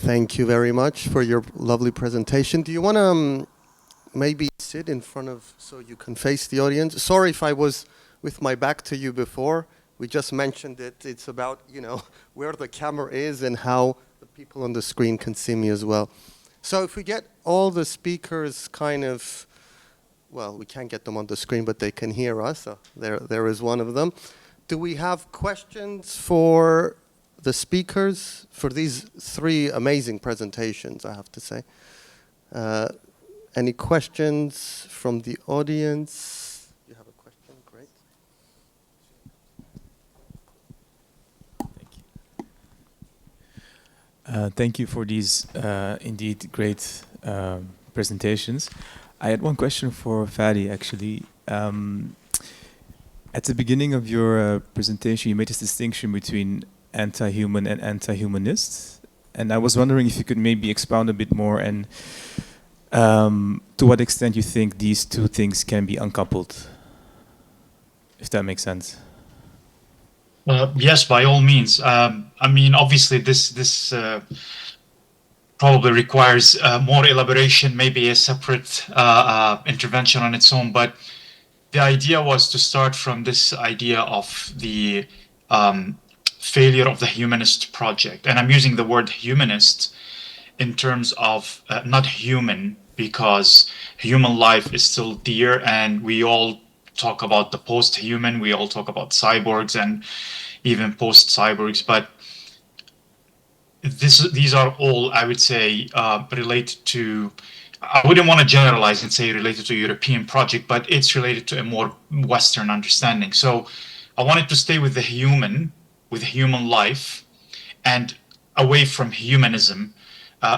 Thank you very much for your lovely presentation. Do you want to maybe sit in front of, so you can face the audience? Sorry if I was with my back to you before. We just mentioned it. It's about, where the camera is and how the people on the screen can see me as well. So if we get all the speakers kind of, well, we can't get them on the screen, but they can hear us. So there is one of them. Do we have questions for the speakers for these three amazing presentations, I have to say? Any questions from the audience? You have a question? Great. Thank you for these indeed great presentations. I had one question for Fadi, actually. At the beginning of your presentation, you made this distinction between anti-human and anti-humanist. And I was wondering if you could maybe expound a bit more and to what extent you think these two things can be uncoupled, if that makes sense. Yes, by all means. I mean, obviously, this probably requires more elaboration, maybe a separate intervention on its own. But the idea was to start from this idea of the failure of the humanist project. And I'm using the word humanist in terms of not human, because human life is still dear, and we all talk about the post-human, we all talk about cyborgs and even post-cyborgs, but these are all, I would say, related to, I wouldn't want to generalize and say related to a European project, but it's related to a more Western understanding. So I wanted to stay with the human, with human life, and away from humanism,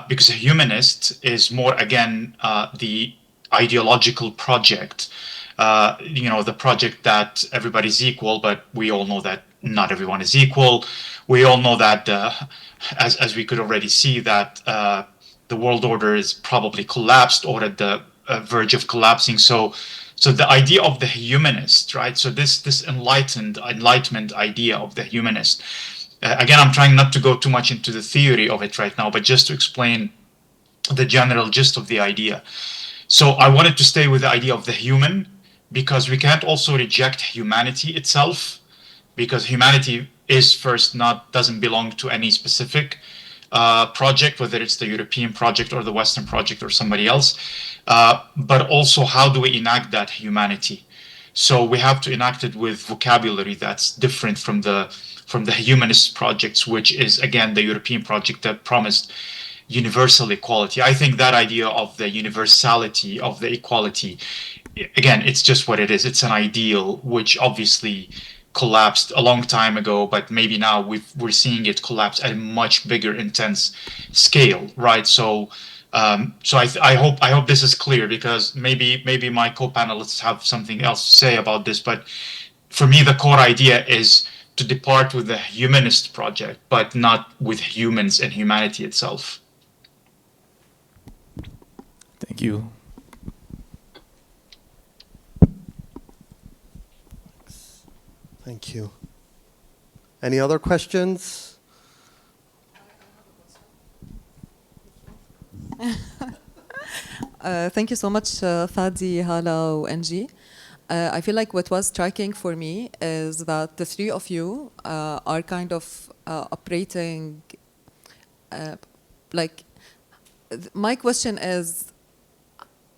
because a humanist is more, again, the ideological project, the project that everybody's equal, but we all know that not everyone is equal. We all know that, as we could already see, that the world order is probably collapsed or at the verge of collapsing. So the idea of the humanist, right? So this enlightenment idea of the humanist. Again, I'm trying not to go too much into the theory of it right now, but just to explain the general gist of the idea. So I wanted to stay with the idea of the human, because we can't also reject humanity itself, because humanity is doesn't belong to any specific project, whether it's the European project or the Western project or somebody else. But also, how do we enact that humanity? So we have to enact it with vocabulary that's different from the humanist projects, which is, again, the European project that promised universal equality. I think that idea of the universality of the equality, again, it's just what it is. It's an ideal which obviously collapsed a long time ago, but maybe now we're seeing it collapse at a much bigger, intense scale, right? So I hope this is clear, because maybe my co-panelists have something else to say about this, but for me, the core idea is to depart with the humanist project, but not with humans and humanity itself. Thank you. Thank you. Any other questions? Thank you so much, Fadi, Hala, and Angie. I feel like what was striking for me is that the three of you are kind of operating my question is,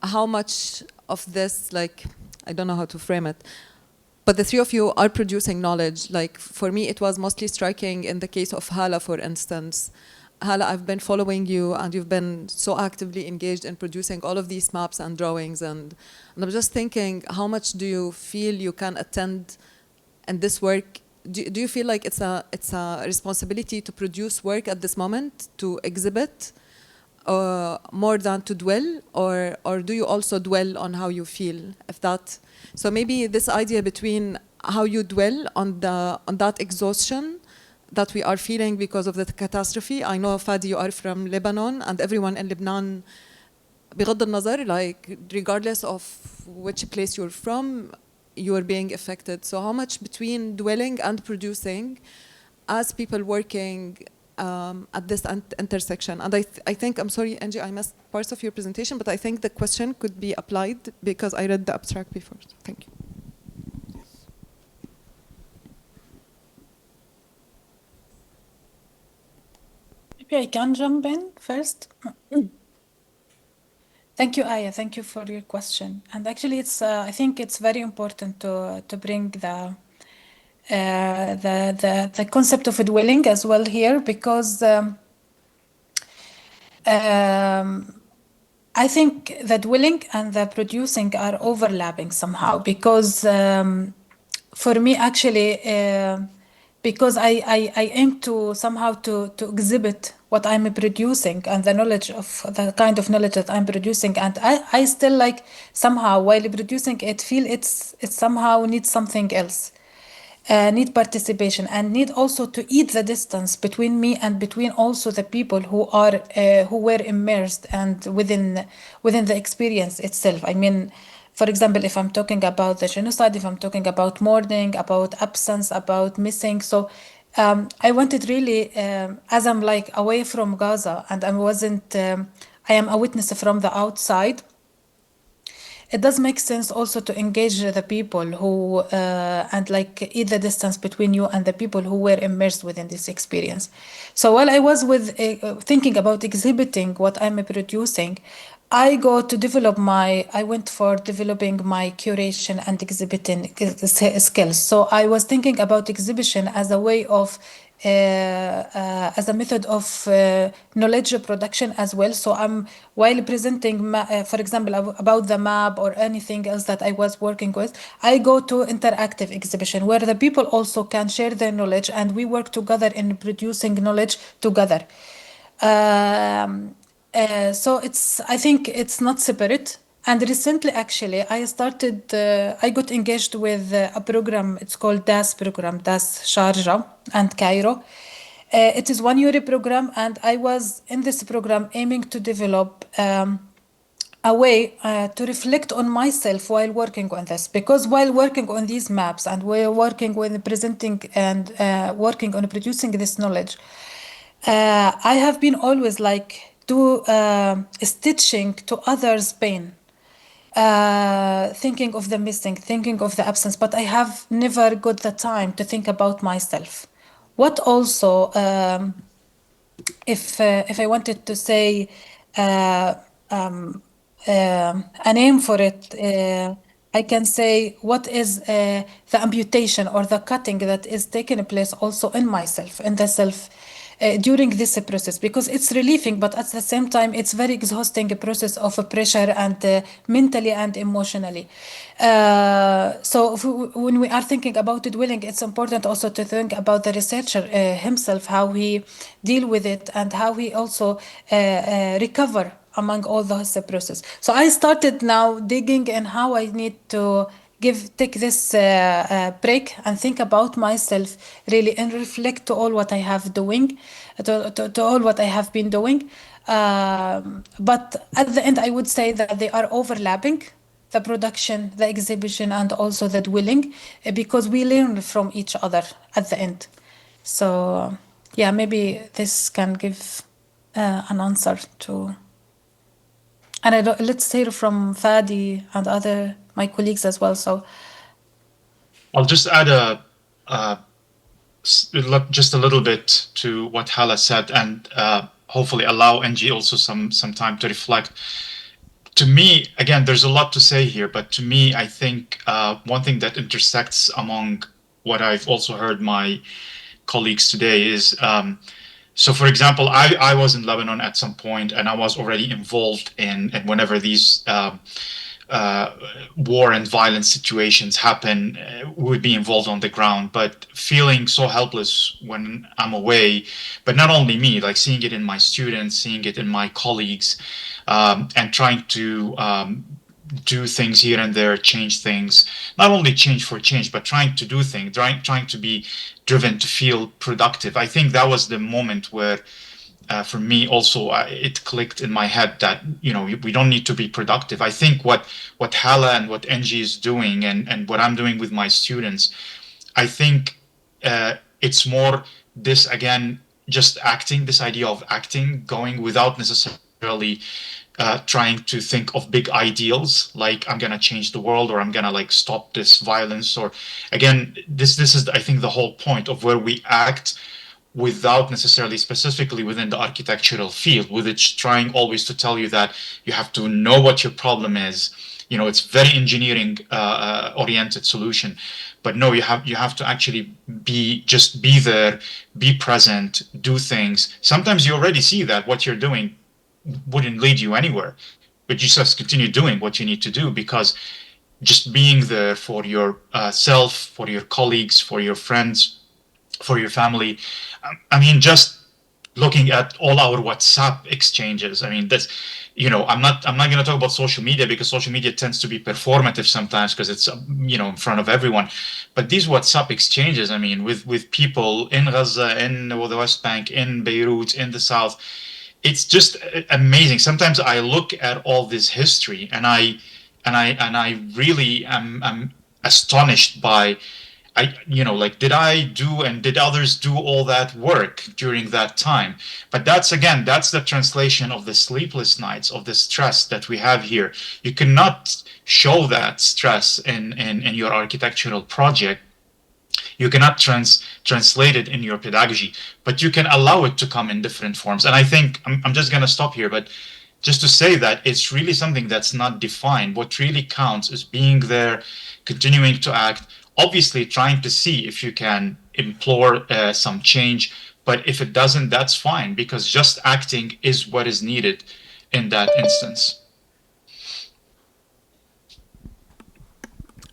how much of this, I don't know how to frame it, but the three of you are producing knowledge. Like, for me, it was mostly striking in the case of Hala, for instance. Hala, I've been following you, and you've been so actively engaged in producing all of these maps and drawings. And I'm just thinking, how much do you feel you can attend in this work? Do you feel like it's a responsibility to produce work at this moment, to exhibit, more than to dwell, or do you also dwell on how you feel? So maybe this idea between how you dwell on that exhaustion that we are feeling because of the catastrophe. I know, Fadi, you are from Lebanon, and everyone in Lebanon, بغض النظر, regardless of which place you're from, you're being affected. So how much between dwelling and producing, as people working at this intersection. And I think, I'm sorry, Angie, I missed parts of your presentation, but I think the question could be applied because I read the abstract before. So thank you. Maybe I can jump in first. Thank you, Aya. Thank you for your question. And actually, it's I think it's very important to bring the concept of a dwelling as well here, because I think the dwelling and the producing are overlapping somehow, because for me actually, because I aim to somehow to exhibit what I'm producing and the knowledge of the kind of knowledge that I'm producing, and I still like somehow while producing it feel it somehow needs something else. Need participation and need also to eat the distance between me and between also the people who were immersed and within the experience itself. I mean, for example, if I'm talking about the genocide, if I'm talking about mourning, about absence, about missing, so I wanted really, as I'm like away from Gaza and I am a witness from the outside. It does make sense also to engage the people who and like eat the distance between you and the people who were immersed within this experience. So while I was thinking about exhibiting what I'm producing, I went for developing my curation and exhibiting skills. So I was thinking about exhibition as a way of as a method of knowledge production as well. So I'm while presenting, for example, about the map or anything else that I was working with, I go to interactive exhibition where the people also can share their knowledge and we work together in producing knowledge together. So I think it's not separate. And recently, actually, I got engaged with a program. It's called DAS program, DAS Sharjah and Cairo. It is €1 program, and I was in this program aiming to develop a way to reflect on myself while working on this. Because while working on these maps and while working with presenting and working on producing this knowledge, I have been always like stitching to others' pain, thinking of the missing, thinking of the absence, but I have never got the time to think about myself. What also, if I wanted to say a name for it, I can say what is the amputation or the cutting that is taking place also in myself, in the self. During this process, because it's relieving, but at the same time, it's very exhausting process of pressure and mentally and emotionally. So when we are thinking about the dwelling, it's important also to think about the researcher himself, how he deal with it and how he also recover among all those process. So I started now digging in how I need to take this break and think about myself really and reflect to all what I have doing, to all what I have been doing. But at the end, I would say that they are overlapping, the production, the exhibition, and also the dwelling, because we learn from each other at the end. So yeah, maybe this can give an answer to. And let's hear from Fadi and other my colleagues as well. So I'll just add just a little bit to what Hala said, and hopefully allow NG also some time to reflect. To me, again, there's a lot to say here, but to me, I think one thing that intersects among what I've also heard my colleagues today is, so for example, I was in Lebanon at some point, and I was already involved in whenever these war and violence situations happen, we would be involved on the ground, but feeling so helpless when I'm away. But not only me, like seeing it in my students, seeing it in my colleagues, and trying to do things here and there, change things, not only change for change, but trying to do things, trying to be driven to feel productive. I think that was the moment where for me also it clicked in my head that we don't need to be productive. I think what Hala and what NG is doing and what I'm doing with my students, I think it's more this again, just acting, this idea of acting, going without necessarily trying to think of big ideals like I'm gonna change the world or I'm gonna like stop this violence, or again, this is I think the whole point of where we act without necessarily specifically within the architectural field, with it trying always to tell you that you have to know what your problem is. You know, it's very engineering oriented solution, but no, you have to actually be there, be present, do things. Sometimes you already see that what you're doing wouldn't lead you anywhere, but you just continue doing what you need to do because just being there for your self, for your colleagues, for your friends, for your family. I mean, just looking at all our WhatsApp exchanges. I mean, that's, you know, I'm not going to talk about social media because social media tends to be performative sometimes because it's, you know, in front of everyone. But these WhatsApp exchanges, I mean, with people in Gaza, in the West Bank, in Beirut, in the South, it's just amazing. Sometimes I look at all this history and I really am astonished by, you know, like, did I do and did others do all that work during that time? But that's, again, that's the translation of the sleepless nights, of the stress that we have here. You cannot show that stress in your architectural project. You cannot translate it in your pedagogy, but you can allow it to come in different forms. And I think I'm just going to stop here, but just to say that it's really something that's not defined. What really counts is being there, continuing to act, obviously trying to see if you can implore some change. But if it doesn't, that's fine, because just acting is what is needed in that instance.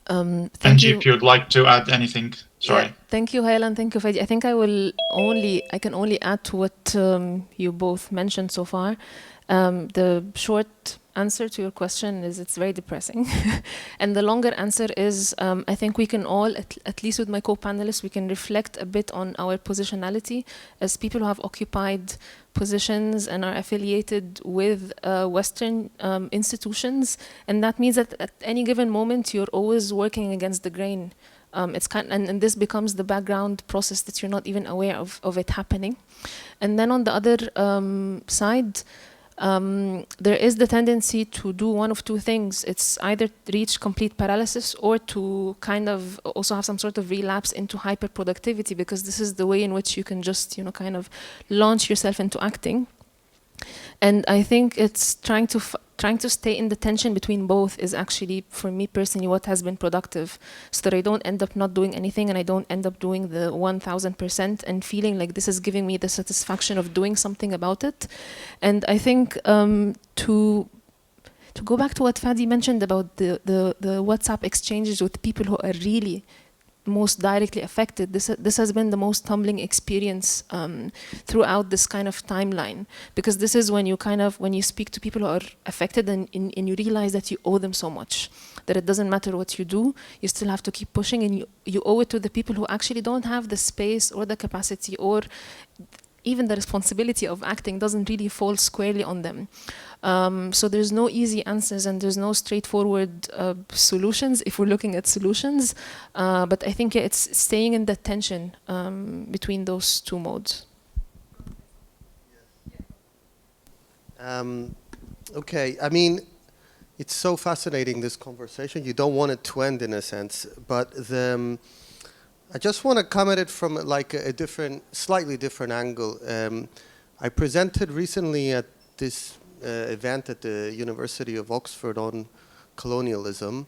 Thank Angie, you. if you'd like to add anything, sorry. Yeah, thank you, Haylan. Thank you, Fadi. I think I can only add to what you both mentioned so far. The short answer to your question is it's very depressing. And the longer answer is I think we can all, at least with my co-panelists, we can reflect a bit on our positionality as people who have occupied positions and are affiliated with Western institutions. And that means that at any given moment, you're always working against the grain. It's and this becomes the background process that you're not even aware of it happening. And then on the other side, there is the tendency to do one of two things. It's either reach complete paralysis or to kind of also have some sort of relapse into hyperproductivity, because this is the way in which you can just, you know, kind of launch yourself into acting. And I think it's trying to stay in the tension between both is actually, for me personally, what has been productive, so that I don't end up not doing anything and I don't end up doing the 1000% and feeling like this is giving me the satisfaction of doing something about it. And I think to go back to what Fadi mentioned about the WhatsApp exchanges with people who are really most directly affected, this has been the most humbling experience throughout this kind of timeline, because this is when you speak to people who are affected and you realize that you owe them so much, that it doesn't matter what you do, you still have to keep pushing, and you owe it to the people who actually don't have the space or the capacity, or even the responsibility of acting doesn't really fall squarely on them. So there's no easy answers and there's no straightforward solutions if we're looking at solutions. But I think it's staying in the tension between those two modes. Okay, I mean, it's so fascinating, this conversation. You don't want it to end, in a sense, but I just want to come at it from like a slightly different angle. I presented recently at this event at the University of Oxford on colonialism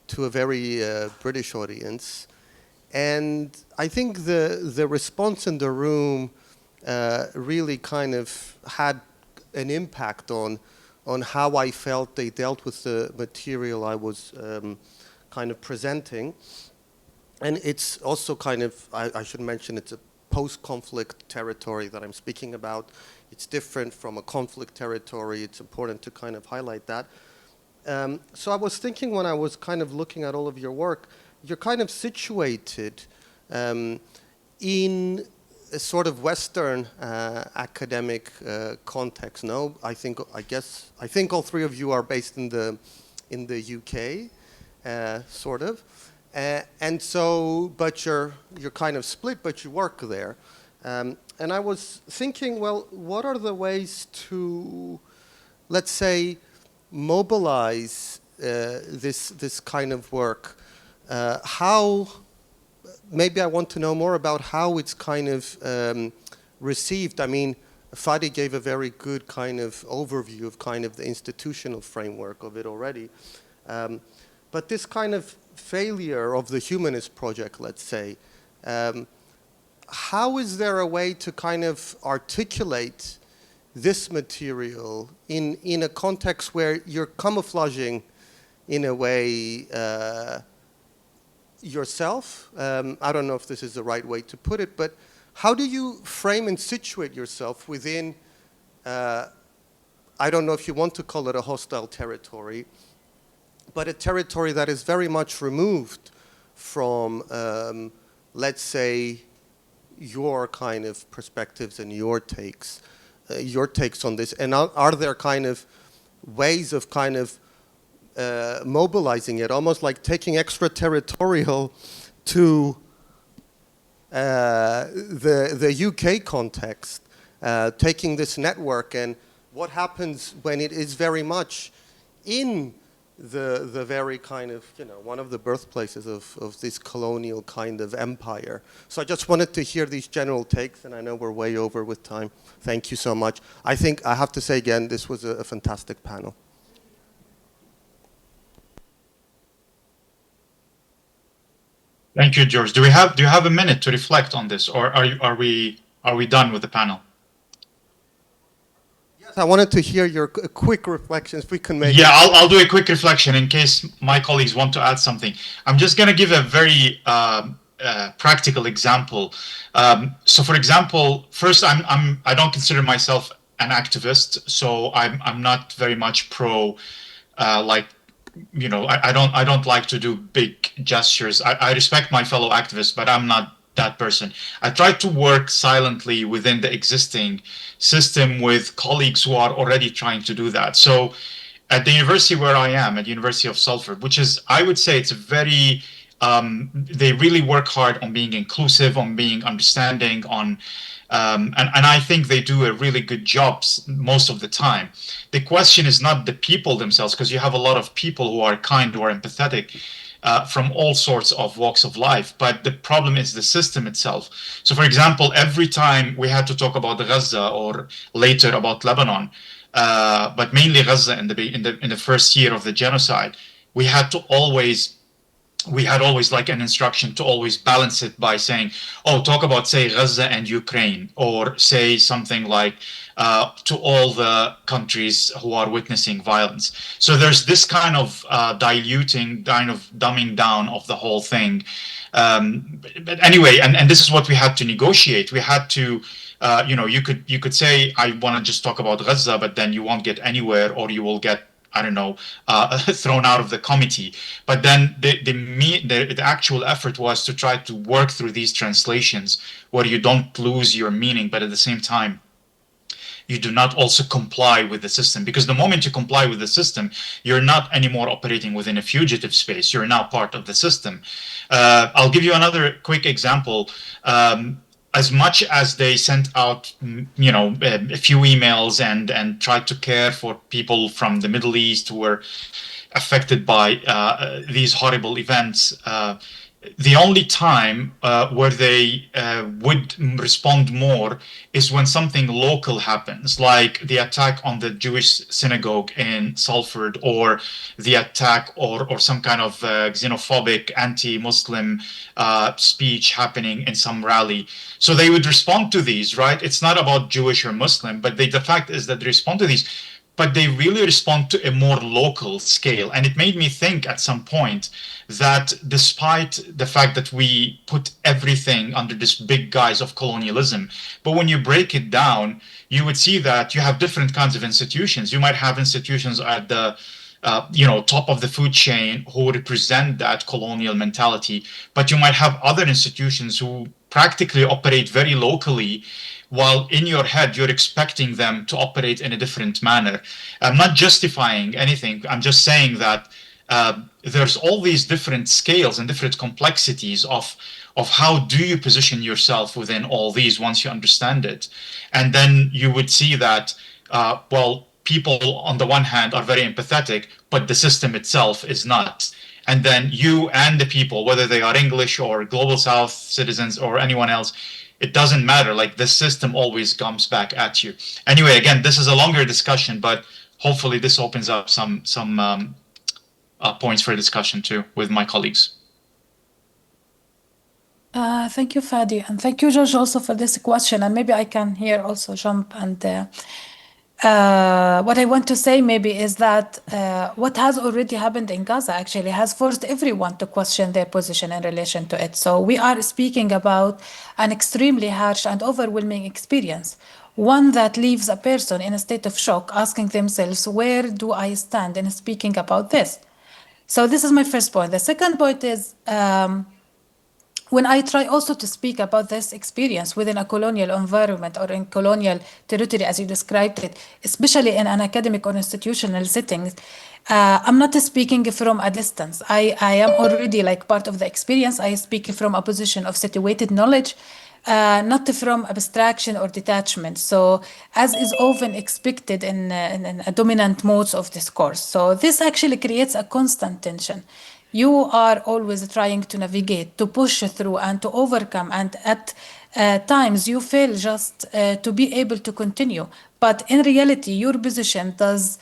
to a very British audience, and I think the response in the room really kind of had an impact on how I felt they dealt with the material I was kind of presenting. And it's also kind of, I should mention, it's a post-conflict territory that I'm speaking about. It's different from a conflict territory. It's important to kind of highlight that. So I was thinking, when I was kind of looking at all of your work, you're kind of situated in a sort of Western academic context. No, I think all three of you are based in the UK, sort of. And so, but you're kind of split, but you work there. and I was thinking, well, what are the ways to, let's say, mobilize this kind of work? How, maybe I want to know more about how it's kind of received. I mean, Fadi gave a very good kind of overview of kind of the institutional framework of it already. But this kind of failure of the humanist project, let's say, how is there a way to kind of articulate this material in a context where you're camouflaging, in a way, yourself? I don't know if this is the right way to put it, but how do you frame and situate yourself within, I don't know if you want to call it a hostile territory, but a territory that is very much removed from, let's say, your kind of perspectives and your takes on this? And are there kind of ways of kind of mobilizing it, almost like taking extraterritorial to the UK context, taking this network, and what happens when it is very much in the very kind of, one of the birthplaces of this colonial kind of empire. So I just wanted to hear these general takes, and I know we're way over with time. Thank you so much. I think I have to say again, this was a fantastic panel. Thank you, George. Do you have a minute to reflect on this, or are we done with the panel? Yes, I wanted to hear your quick reflections. If we can make. Yeah, I'll do a quick reflection in case my colleagues want to add something. I'm just going to give a very practical example. So, for example, first, I don't consider myself an activist, so I'm not very much pro, like. I don't like to do big gestures. I respect my fellow activists, but I'm not that person. I try to work silently within the existing system with colleagues who are already trying to do that. So at the university where I am, at University of Salford, which is, I would say it's a very, they really work hard on being inclusive, on being understanding, on and I think they do a really good job most of the time. The question is not the people themselves, because you have a lot of people who are kind, who are empathetic from all sorts of walks of life. But the problem is the system itself. So, for example, every time we had to talk about Gaza or later about Lebanon, but mainly Gaza in the first year of the genocide, we had always like an instruction to always balance it by saying, oh, talk about, say, Gaza and Ukraine, or say something like to all the countries who are witnessing violence. So there's this kind of diluting, kind of dumbing down of the whole thing. But anyway, and this is what we had to negotiate. We had to, you could say, I want to just talk about Gaza, but then you won't get anywhere, or you will get, I don't know, thrown out of the committee. But then the actual effort was to try to work through these translations where you don't lose your meaning, but at the same time, you do not also comply with the system. Because the moment you comply with the system, you're not anymore operating within a fugitive space. You're now part of the system. I'll give you another quick example. As much as they sent out, a few emails and tried to care for people from the Middle East who were affected by these horrible events, the only time where they would respond more is when something local happens, like the attack on the Jewish synagogue in Salford, or the attack or some kind of xenophobic, anti-Muslim speech happening in some rally. So they would respond to these, right? It's not about Jewish or Muslim, but the fact is that they respond to these, but they really respond to a more local scale. And it made me think at some point that despite the fact that we put everything under this big guise of colonialism, but when you break it down, you would see that you have different kinds of institutions. You might have institutions at the top of the food chain who represent that colonial mentality, but you might have other institutions who practically operate very locally, while in your head you're expecting them to operate in a different manner. I'm not justifying anything. I'm just saying that there's all these different scales and different complexities of how do you position yourself within all these once you understand it. And then you would see that, well, people on the one hand are very empathetic, but the system itself is not. And then you and the people, whether they are English or Global South citizens or anyone else, it doesn't matter. Like, the system always comes back at you. Anyway, again, this is a longer discussion, but hopefully this opens up some points for discussion too with my colleagues. Thank you, Fadi, and thank you, George, also for this question. And maybe I can here also jump and what I want to say maybe is that what has already happened in Gaza actually has forced everyone to question their position in relation to it. So we are speaking about an extremely harsh and overwhelming experience, one that leaves a person in a state of shock, asking themselves, where do I stand in speaking about this? So this is my first point. The second point is, when I try also to speak about this experience within a colonial environment or in colonial territory, as you described it, especially in an academic or institutional setting, I'm not speaking from a distance. I am already like part of the experience. I speak from a position of situated knowledge, not from abstraction or detachment. So, as is often expected in a dominant modes of discourse. So, this actually creates a constant tension. You are always trying to navigate, to push through, and to overcome. And at times, you fail just to be able to continue. But in reality, your position does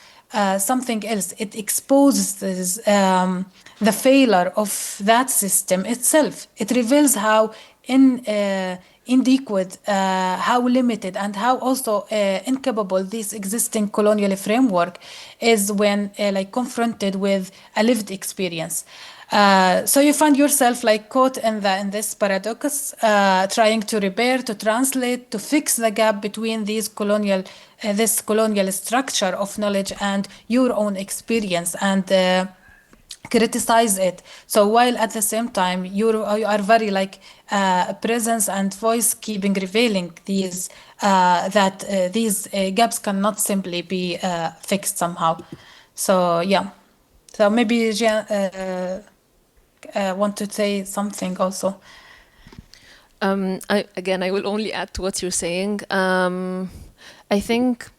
something else. It exposes the failure of that system itself. It reveals how inadequate, how limited, and how also incapable this existing colonial framework is when like confronted with a lived experience. So you find yourself like caught in this paradox, trying to repair, to translate, to fix the gap between this colonial structure of knowledge and your own experience, and criticize it. So while at the same time you are very like presence and voice keeping revealing these gaps cannot simply be fixed somehow. So yeah. So maybe Jean want to say something also. I will only add to what you're saying. I think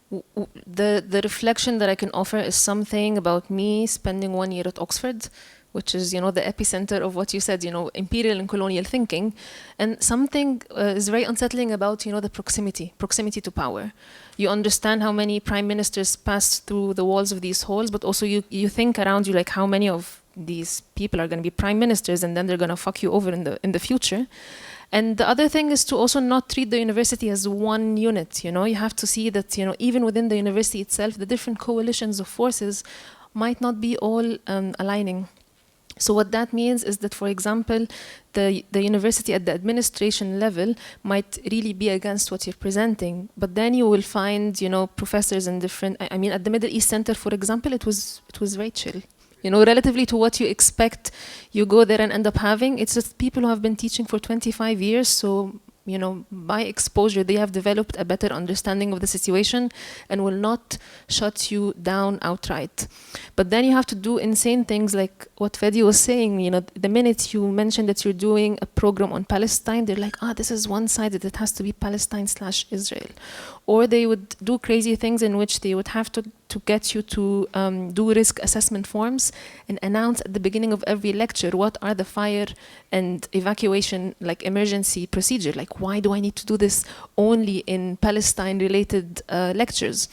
the reflection that I can offer is something about me spending 1 year at Oxford, which is, the epicenter of what you said, imperial and colonial thinking. And something is very unsettling about, the proximity to power. You understand how many prime ministers passed through the walls of these halls, but also you think around you, like how many of these people are going to be prime ministers and then they're going to fuck you over in the future. And the other thing is to also not treat the university as one unit. You have to see that, even within the university itself, the different coalitions of forces might not be all aligning. So what that means is that, for example, the university at the administration level might really be against what you're presenting, but then you will find, professors in different. I mean, at the Middle East Center, for example, it was very chill. Relatively to what you expect, you go there and end up having. It's just people who have been teaching for 25 years, so by exposure, they have developed a better understanding of the situation and will not shut you down outright. But then you have to do insane things like what Fadi was saying. The minute you mention that you're doing a program on Palestine, they're like, this is one-sided. It has to be Palestine/Israel. Or they would do crazy things in which they would have to get you to do risk assessment forms and announce at the beginning of every lecture what are the fire and evacuation like emergency procedure. Like, why do I need to do this only in Palestine-related lectures?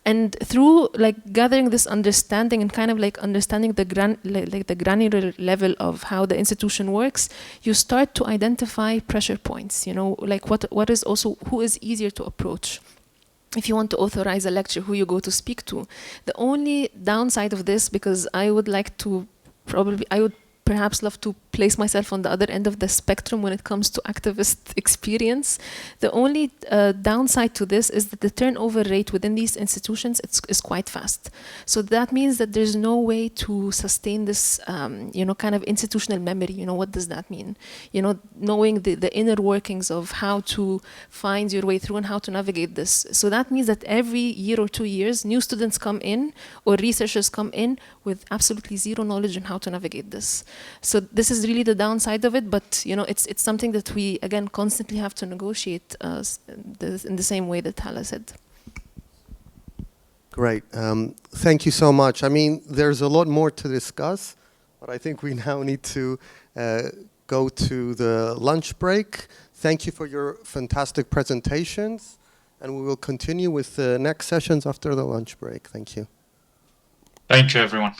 And through like gathering this understanding and kind of like understanding the granular level of how the institution works, you start to identify pressure points. Like what is also, who is easier to approach. If you want to authorize a lecture, who you go to speak to. The only downside of this, because I would perhaps love to place myself on the other end of the spectrum when it comes to activist experience. The only downside to this is that the turnover rate within these institutions is quite fast. So that means that there's no way to sustain this, kind of institutional memory. What does that mean? Knowing the inner workings of how to find your way through and how to navigate this. So that means that every year or 2 years, new students come in or researchers come in with absolutely zero knowledge on how to navigate this. So this is really the downside of it, but it's something that we again constantly have to negotiate in the same way that Hala said. Great. Thank you so much. I mean, there's a lot more to discuss, but I think we now need to go to the lunch break. Thank you for your fantastic presentations, and we will continue with the next sessions after the lunch break. Thank you. Thank you, everyone.